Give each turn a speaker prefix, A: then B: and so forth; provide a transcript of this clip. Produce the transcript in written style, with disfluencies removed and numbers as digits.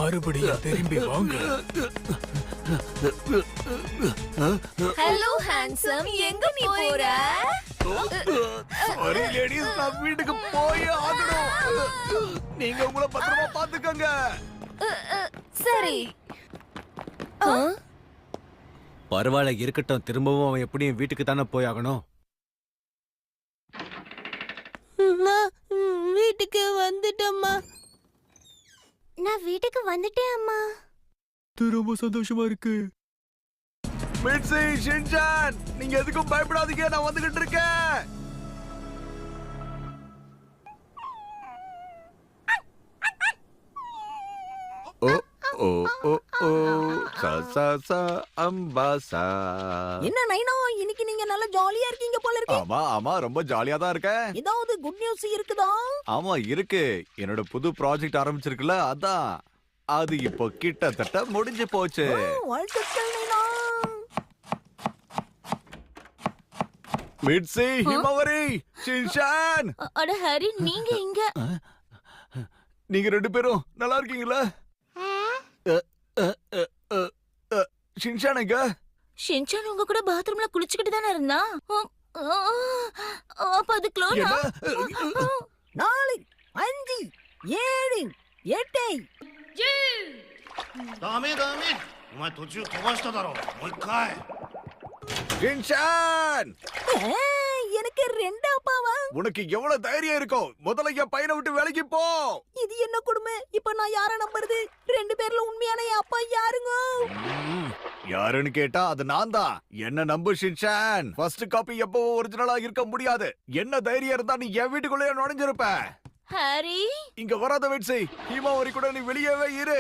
A: மறுபடியும் திரும்பி வாங்க.
B: ஹலோ ஹேண்ட்ஸம், எங்க நீ போற?
C: சாரி லேடீஸ், நான் வீட்டுக்கு போய் ஆகணும். நீங்க உங்களை பத்திரமா பாத்துக்கங்க.
B: சரி.
D: பரவாயில்ல, இருக்கட்டும். திரும்பவும் அவன் எப்படியும் வீட்டுக்கு தானே போய் ஆகணும்.
E: வீட்டுக்கு வந்துட்டோம்மா.
B: நான் வீட்டுக்கு வந்துட்டேன் அம்மா.
D: ரொம்ப சந்தோஷமா இருக்கு.
C: மிட்சி, ஷின்சான், நீங்க எதுக்கும் பயப்படாதீங்க, நான் வந்துகிட்டு இருக்கேன். ஓ ஓ ஓ ஓ சா சா சா அம்பாசா.
E: என்ன நைனா, இன்னைக்கு நீங்க நல்லா ஜாலியா இருக்கீங்க போல இருக்கு.
C: ஆமா ஆமா, ரொம்ப ஜாலியா தான் இருக்கேன்.
E: ஏதாவது குட் நியூஸ் இருக்குதா?
C: ஆமா இருக்கு. என்னோட புது ப்ராஜெக்ட் ஆரம்பிச்சிருக்குல, அதான். அது இப்போ கிட்டத்தட்ட முடிஞ்சு போச்சு.
E: வாழ்த்துக்கள் நைனா.
C: மிட்சி, ஹிமவரி, ஷின்சான்,
B: அட ஹரி, நீங்க இங்க?
C: நீங்க ரெண்டு பேரும் நல்லா இருக்கீங்களா? ஷின்சான் எங்க?
B: ஷின்சான் உங்க கூட பாத்ரூம்ல குளிச்சுக்கிட்டு தானே இருந்தா? அப்ப அது க்ளோனா?
E: 4 5 7 8.
F: ダメダメ、お前途中飛ばしただろ。もう一回。
C: ஷின்சான்,
E: எனக்கு 2 அப்பாவா?
C: உனக்கு எவ்வளவு தைரியம் இருக்கும்? முதல்ல என் பையனை விட்டு வேலைக்கு போ.
E: இது என்ன கொடுமை? இப்ப நான் யாரை நம்புறது? 2 பேர்ல உண்மையான என் அப்பா யாருங்க?
C: யாருன்னு கேட்டா அது நான் தான். என்ன நம்பு ஷின்சான். ஃபர்ஸ்ட் காப்பி எப்பவும் ஒரிஜினலா இருக்க முடியாது. என்ன தைரியம் இருந்தா நீ என் வீட்டுக்குள்ளேயே நுழைஞ்சிருப்ப.
B: ஹரி,
C: இங்க வராத வெட்சி, ஹிமாவரி கூட நீ வெளியவே இரு.